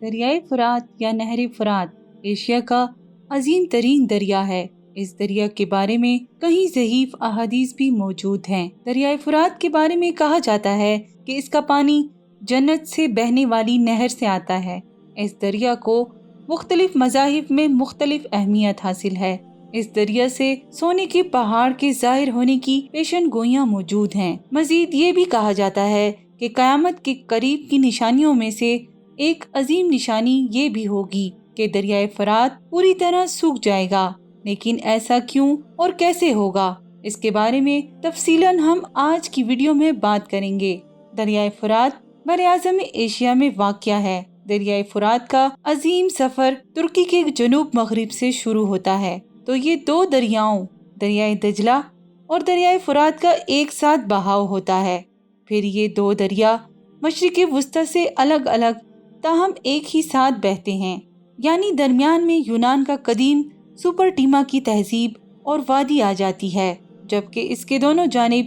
دریائے فرات یا نہر فرات ایشیا کا عظیم ترین دریا ہے۔ اس دریا کے بارے میں کئی ضعیف احادیث بھی موجود ہیں۔ دریائے فرات کے بارے میں کہا جاتا ہے کہ اس کا پانی جنت سے بہنے والی نہر سے آتا ہے۔ اس دریا کو مختلف مذاہب میں مختلف اہمیت حاصل ہے۔ اس دریا سے سونے کے پہاڑ کے ظاہر ہونے کی پیشن گوئیاں موجود ہیں۔ مزید یہ بھی کہا جاتا ہے کہ قیامت کے قریب کی نشانیوں میں سے ایک عظیم نشانی یہ بھی ہوگی کہ دریائے فرات پوری طرح سوکھ جائے گا۔ لیکن ایسا کیوں اور کیسے ہوگا، اس کے بارے میں تفصیلاً ہم آج کی ویڈیو میں بات کریں گے۔ دریائے فرات براعظم ایشیا میں واقع ہے۔ دریائے فرات کا عظیم سفر ترکی کے جنوب مغرب سے شروع ہوتا ہے، تو یہ دو دریاؤں دریائے دجلہ اور دریائے فرات کا ایک ساتھ بہاؤ ہوتا ہے۔ پھر یہ دو دریا مشرق وسطی سے الگ الگ تاہم ایک ہی ساتھ بہتے ہیں، یعنی درمیان میں یونان کا قدیم سپرٹیما کی تہذیب اور وادی آ جاتی ہے، جبکہ اس کے دونوں جانب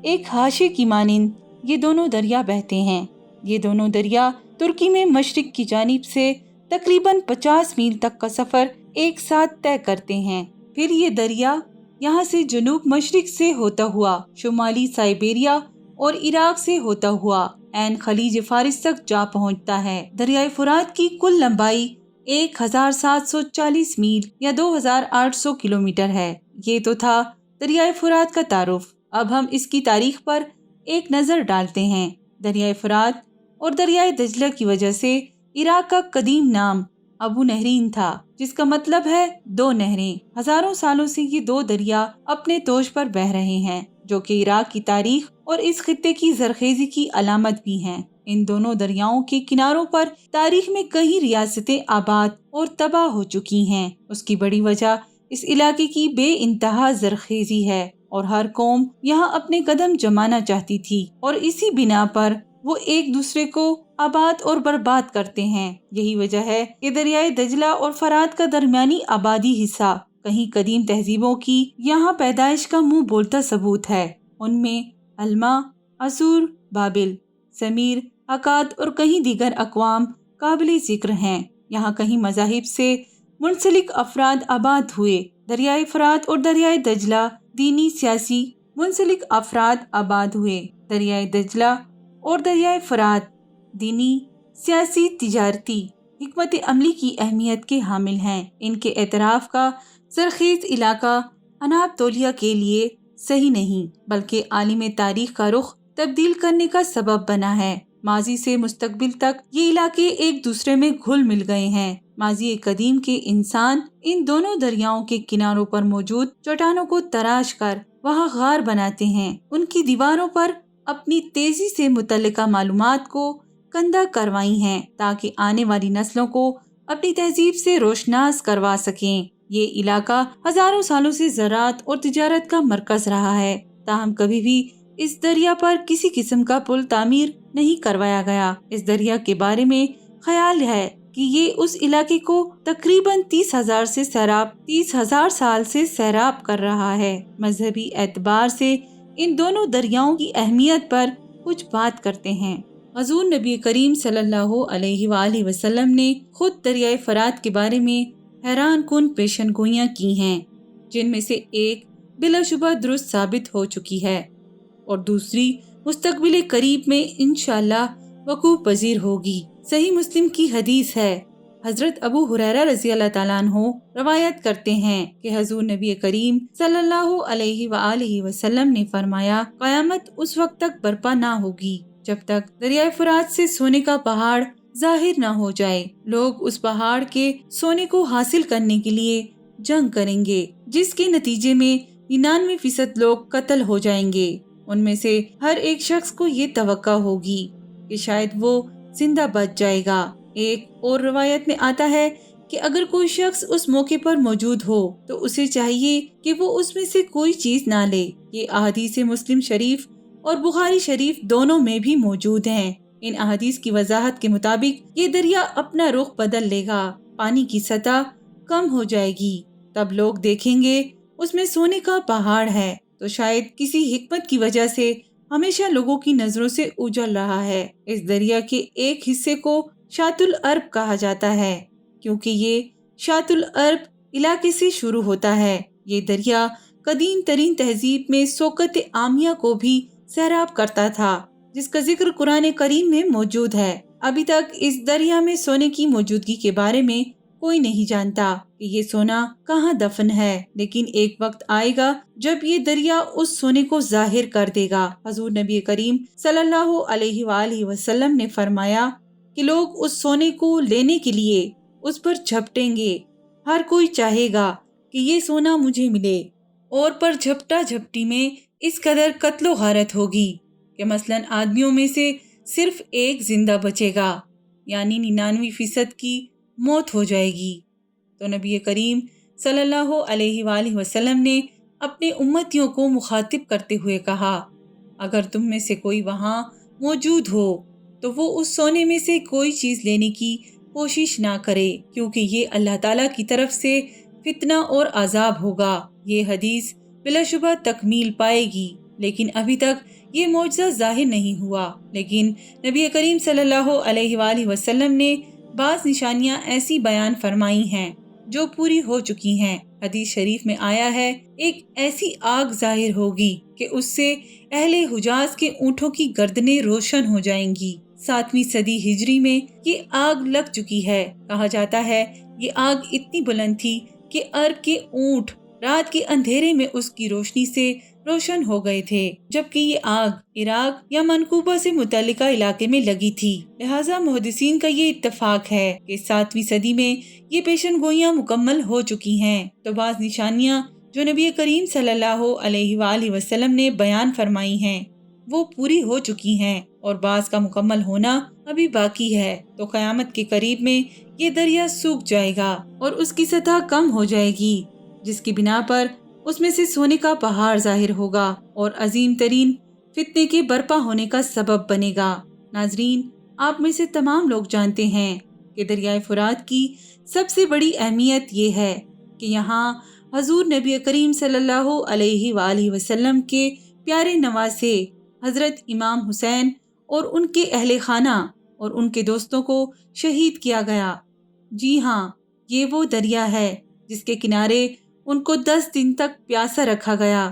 ایک حاشے کی مانند یہ دونوں دریا بہتے ہیں۔ یہ دونوں دریا ترکی میں مشرق کی جانب سے تقریباً 50 میل تک کا سفر ایک ساتھ طے کرتے ہیں۔ پھر یہ دریا یہاں سے جنوب مشرق سے ہوتا ہوا شمالی سائبیریا اور عراق سے ہوتا ہوا عین خلیج فارس تک جا پہنچتا ہے۔ دریائے فرات کی کل لمبائی 1740 میل یا 2800 کلومیٹر ہے۔ یہ تو تھا دریائے فرات کا تعارف۔ اب ہم اس کی تاریخ پر ایک نظر ڈالتے ہیں۔ دریائے فرات اور دریائے دجلہ کی وجہ سے عراق کا قدیم نام ابو نہرین تھا، جس کا مطلب ہے دو نہریں۔ ہزاروں سالوں سے یہ دو دریا اپنے توش پر بہہ رہے ہیں، جو کہ عراق کی تاریخ اور اس خطے کی زرخیزی کی علامت بھی ہیں۔ ان دونوں دریاؤں کے کناروں پر تاریخ میں کئی ریاستیں آباد اور تباہ ہو چکی ہیں۔ اس کی بڑی وجہ اس علاقے کی بے انتہا زرخیزی ہے اور ہر قوم یہاں اپنے قدم جمانا چاہتی تھی، اور اسی بنا پر وہ ایک دوسرے کو آباد اور برباد کرتے ہیں۔ یہی وجہ ہے کہ دریائے دجلہ اور فرات کا درمیانی آبادی حصہ کہیں قدیم تہذیبوں کی یہاں پیدائش کا منہ بولتا ثبوت ہے۔ ان میں الما، اسور، بابل، سمیر، اکاد اور کئی دیگر اقوام قابل ذکر ہیں۔ یہاں کئی مذاہب سے منسلک افراد آباد ہوئے۔ دریائے فرات اور دریائے دجلہ دینی سیاسی منسلک افراد آباد ہوئے۔ دریائے دجلہ اور دریائے فرات دینی، سیاسی، تجارتی حکمت عملی کی اہمیت کے حامل ہیں۔ ان کے اعتراف کا زرخیز علاقہ اناطولیہ کے لیے صحیح نہیں، بلکہ عالم تاریخ کا رخ تبدیل کرنے کا سبب بنا ہے۔ ماضی سے مستقبل تک یہ علاقے ایک دوسرے میں گھل مل گئے ہیں۔ ماضی قدیم کے انسان ان دونوں دریاؤں کے کناروں پر موجود چٹانوں کو تراش کر وہاں غار بناتے ہیں، ان کی دیواروں پر اپنی تیزی سے متعلقہ معلومات کو کندہ کروائی ہیں تاکہ آنے والی نسلوں کو اپنی تہذیب سے روشناس کروا سکیں۔ یہ علاقہ ہزاروں سالوں سے زراعت اور تجارت کا مرکز رہا ہے، تاہم کبھی بھی اس دریا پر کسی قسم کا پل تعمیر نہیں کروایا گیا۔ اس دریا کے بارے میں خیال ہے کہ یہ اس علاقے کو تقریباً 30,000 سال سے سیراب کر رہا ہے۔ مذہبی اعتبار سے ان دونوں دریاؤں کی اہمیت پر کچھ بات کرتے ہیں۔ حضور نبی کریم صلی اللہ علیہ وآلہ وسلم نے خود دریائے فرات کے بارے میں حیران کن پیشن گوئیاں کی ہیں، جن میں سے ایک بلا شبہ درست ثابت ہو چکی ہے اور دوسری مستقبل قریب میں انشاءاللہ وقوع پذیر ہوگی۔ صحیح مسلم کی حدیث ہے، حضرت ابو ہریرہ رضی اللہ تعالیٰ عنہ روایت کرتے ہیں کہ حضور نبی کریم صلی اللہ علیہ وآلہ وسلم نے فرمایا، قیامت اس وقت تک برپا نہ ہوگی جب تک دریائے فرات سے سونے کا پہاڑ ظاہر نہ ہو جائے۔ لوگ اس پہاڑ کے سونے کو حاصل کرنے کے لیے جنگ کریں گے، جس کے نتیجے میں 99% لوگ قتل ہو جائیں گے۔ ان میں سے ہر ایک شخص کو یہ توقع ہوگی کہ شاید وہ زندہ بچ جائے گا۔ ایک اور روایت میں آتا ہے کہ اگر کوئی شخص اس موقع پر موجود ہو تو اسے چاہیے کہ وہ اس میں سے کوئی چیز نہ لے۔ یہ احادیث مسلم شریف اور بخاری شریف دونوں میں بھی موجود ہیں۔ ان احادیث کی وضاحت کے مطابق یہ دریا اپنا رخ بدل لے گا، پانی کی سطح کم ہو جائے گی، تب لوگ دیکھیں گے اس میں سونے کا پہاڑ ہے، تو شاید کسی حکمت کی وجہ سے ہمیشہ لوگوں کی نظروں سے اوجھل رہا ہے۔ اس دریا کے ایک حصے کو شاط العرب کہا جاتا ہے، کیونکہ یہ شاط العرب علاقے سے شروع ہوتا ہے۔ یہ دریا قدیم ترین تہذیب میں سوکت عامیہ کو بھی سیراب کرتا تھا، جس کا ذکر قرآن کریم میں موجود ہے۔ ابھی تک اس دریا میں سونے کی موجودگی کے بارے میں کوئی نہیں جانتا کہ یہ سونا کہاں دفن ہے، لیکن ایک وقت آئے گا جب یہ دریا اس سونے کو ظاہر کر دے گا۔ حضور نبی کریم صلی اللہ علیہ وآلہ وسلم نے فرمایا کہ لوگ اس سونے کو لینے کے لیے اس پر جھپٹیں گے۔ ہر کوئی چاہے گا کہ یہ سونا مجھے ملے، اور پر جھپٹا جھپٹی میں اس قدر قتل و غارت ہوگی کہ مثلاً آدمیوں میں سے صرف ایک زندہ بچے گا، یعنی 99% کی موت ہو جائے گی۔ تو نبی کریم صلی اللہ علیہ وآلہ وسلم نے اپنے امتیوں کو مخاطب کرتے ہوئے کہا، اگر تم میں سے کوئی وہاں موجود ہو تو وہ اس سونے میں سے کوئی چیز لینے کی کوشش نہ کرے، کیونکہ یہ اللہ تعالیٰ کی طرف سے فتنہ اور عذاب ہوگا۔ یہ حدیث بلا شبہ تکمیل پائے گی، لیکن ابھی تک یہ معجزہ ظاہر نہیں ہوا۔ لیکن نبی کریم صلی اللہ علیہ وآلہ وسلم نے بعض نشانیاں ایسی بیان فرمائی ہیں جو پوری ہو چکی ہیں۔ حدیث شریف میں آیا ہے، ایک ایسی آگ ظاہر ہوگی کہ اس سے اہل حجاز کے اونٹوں کی گردنیں روشن ہو جائیں گی۔ 7ویں صدی ہجری میں یہ آگ لگ چکی ہے۔ کہا جاتا ہے یہ آگ اتنی بلند تھی کہ عرب کے اونٹ رات کے اندھیرے میں اس کی روشنی سے روشن ہو گئے تھے، جبکہ یہ آگ عراق یا منکوبہ سے متعلقہ علاقے میں لگی تھی۔ لہٰذا محدثین کا یہ اتفاق ہے کہ 7ویں صدی میں یہ پیشن گوئیاں مکمل ہو چکی ہیں۔ تو بعض نشانیاں جو نبی کریم صلی اللہ علیہ وآلہ وسلم نے بیان فرمائی ہیں وہ پوری ہو چکی ہیں، اور بعض کا مکمل ہونا ابھی باقی ہے۔ تو قیامت کے قریب میں یہ دریا سوکھ جائے گا اور اس کی سطح کم ہو جائے گی، جس کی بنا پر اس میں سے سونے کا پہاڑ ظاہر ہوگا اور عظیم ترین فتنے کے برپا ہونے کا سبب بنے گا۔ ناظرین، آپ میں سے تمام لوگ جانتے ہیں کہ دریائے فرات کی سب سے بڑی اہمیت یہ ہے کہ یہاں حضور نبی کریم صلی اللہ علیہ وآلہ وسلم کے پیارے نواسے حضرت امام حسین اور ان کے اہل خانہ اور ان کے دوستوں کو شہید کیا گیا۔ جی ہاں، یہ وہ دریا ہے جس کے کنارے ان کو 10 دن تک پیاسا رکھا گیا۔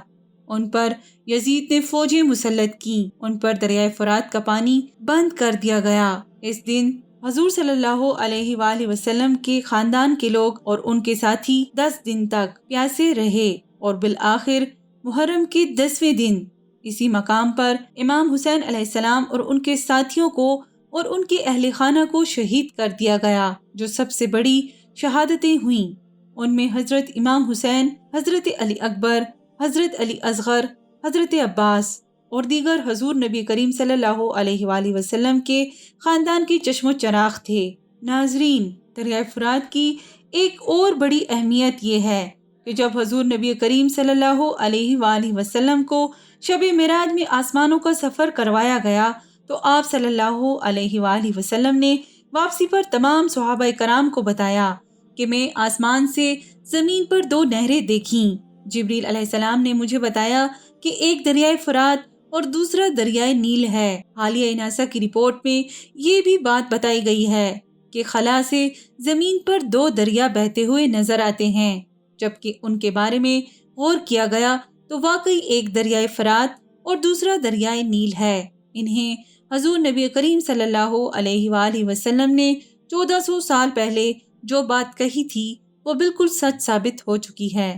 ان پر یزید نے فوجیں مسلط کیں، ان پر دریائے فرات کا پانی بند کر دیا گیا۔ اس دن حضور صلی اللہ علیہ وآلہ وسلم کے خاندان کے لوگ اور ان کے ساتھی 10 دن تک پیاسے رہے، اور بالآخر محرم کے 10ویں دن اسی مقام پر امام حسین علیہ السلام اور ان کے ساتھیوں کو اور ان کے اہل خانہ کو شہید کر دیا گیا، جو سب سے بڑی شہادتیں ہوئیں۔ ان میں حضرت امام حسین، حضرت علی اکبر، حضرت علی اصغر، حضرت عباس اور دیگر حضور نبی کریم صلی اللہ علیہ وآلہ وسلم کے خاندان کے چشم و چراغ تھے۔ ناظرین، دریائے فرات کی ایک اور بڑی اہمیت یہ ہے کہ جب حضور نبی کریم صلی اللہ علیہ وآلہ وسلم کو شب معراج میں آسمانوں کا سفر کروایا گیا تو آپ صلی اللہ علیہ وآلہ وسلم نے واپسی پر تمام صحابہ کرام کو بتایا کہ میں آسمان سے زمین پر 2 نہریں دیکھیں۔ جبریل علیہ السلام نے مجھے بتایا کہ ایک دریائے فرات اور دوسرا دریائے نیل ہے۔ حالیہ ناسا کی رپورٹ میں یہ بھی بات بتائی گئی ہے کہ خلا سے زمین پر 2 دریا بہتے ہوئے نظر آتے ہیں، جبکہ ان کے بارے میں غور کیا گیا تو واقعی ایک دریائے فرات اور دوسرا دریائے نیل ہے۔ انہیں حضور نبی کریم صلی اللہ علیہ وآلہ وسلم نے 1400 سال پہلے جو بات کہی تھی وہ بالکل سچ ثابت ہو چکی ہے۔